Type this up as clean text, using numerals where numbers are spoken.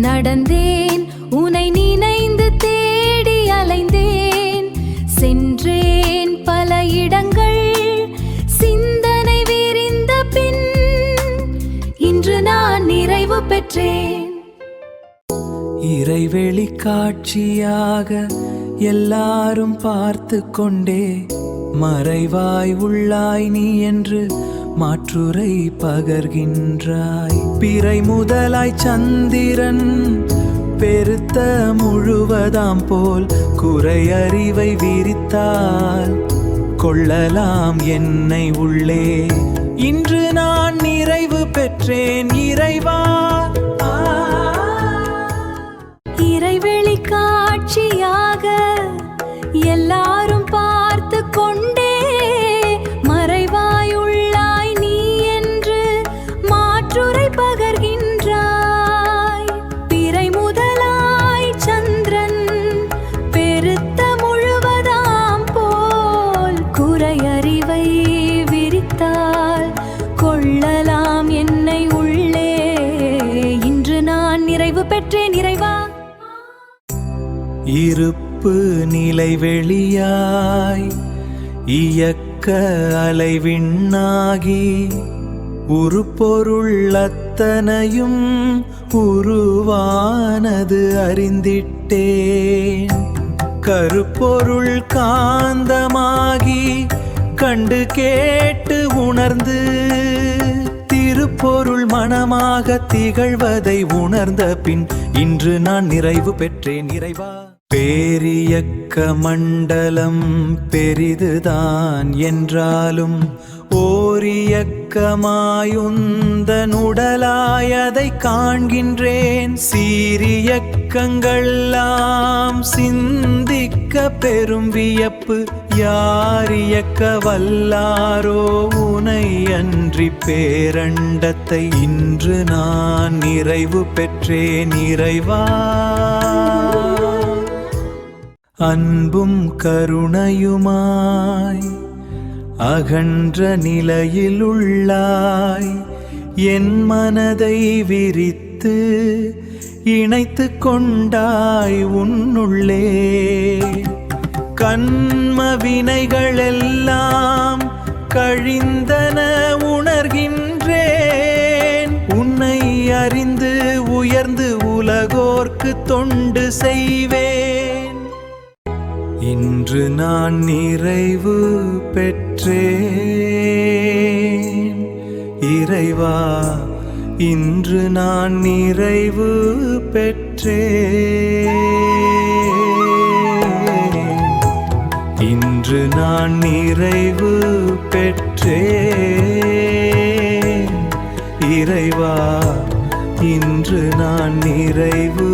நடந்தேன் உனை நினைந்து தேடி அலைந்தேன், சென்றேன் பல இடங்கள் சிந்தனை விரிந்த பின் இன்று நான் நிறைவு பெற்றேன். இறைவெளி காட்சியாக எல்லாரும் பார்த்து கொண்டே மறைவாய் உள்ளாய் நீ என்று மாற்றுரை பகர்கின்றாய். பிறை முதலாய் சந்திரன் பெருத்த முழுவதாம் போல் குறையறிவை விரித்தால் கொள்ளலாம் என்னை உள்ளே. இன்று நான் நிறைவு பெற்றேன் இறைவா. இறைவெளி காட்சியாக எல்லாரும் பார்த்து கொண்டே மறைவாய் உள்ளாய் நீ என்று மாற்றுரை பகர்கின்றாய். பிறை முதலாய் சந்திரன் பெருத்த முழுவதாம் போல் குறையறிவை விரித்தால் கொள்ளலாம் என்னை உள்ளே. இன்று நான் நிறைவு பெற்றேன் இறைவா. இருப்பு நிலை வெளியாய் இயக்க அலைவிண்ணாகி உருப்பொருள் அத்தனையும் உருவானது அறிந்திட்டேன். கருப்பொருள் காந்தமாகி கண்டு கேட்டு உணர்ந்து திருப்பொருள் மனமாக திகழ்வதை உணர்ந்த பின் இன்று நான் நிறைவு பெற்றேன் இறைவா. பேரியக்க மண்டலம் பெரிதுதான் என்றாலும் ஓரியக்கமாயுந்தன் உடலாய் அதை காண்கின்றேன். சீரியக்கங்கள்லாம் சிந்திக்க பெரும் வியப்பு யாரியக்க வல்லாரோ உனை அன்றி பேரண்டத்தை இன்று நான் நிறைவு பெற்றேன் இறைவா. அன்பும் கருணையுமாய் அகன்ற நிலையில் உள்ளாய் என் மனதை விரித்து இணைத்து கொண்டாய் உன்னுள்ளே. கன்ம வினைகளெல்லாம் கழிந்தன உணர்கின்றேன். உன்னை அறிந்து உயர்ந்து உலகோர்க்கு தொண்டு செய்வேன். இன்று நான் நிறைவு பெற்றேன் இறைவா. இன்று நான் நிறைவு பெற்றேன். இன்று நான் நிறைவு பெற்றேன் இறைவா. இன்று நான் நிறைவு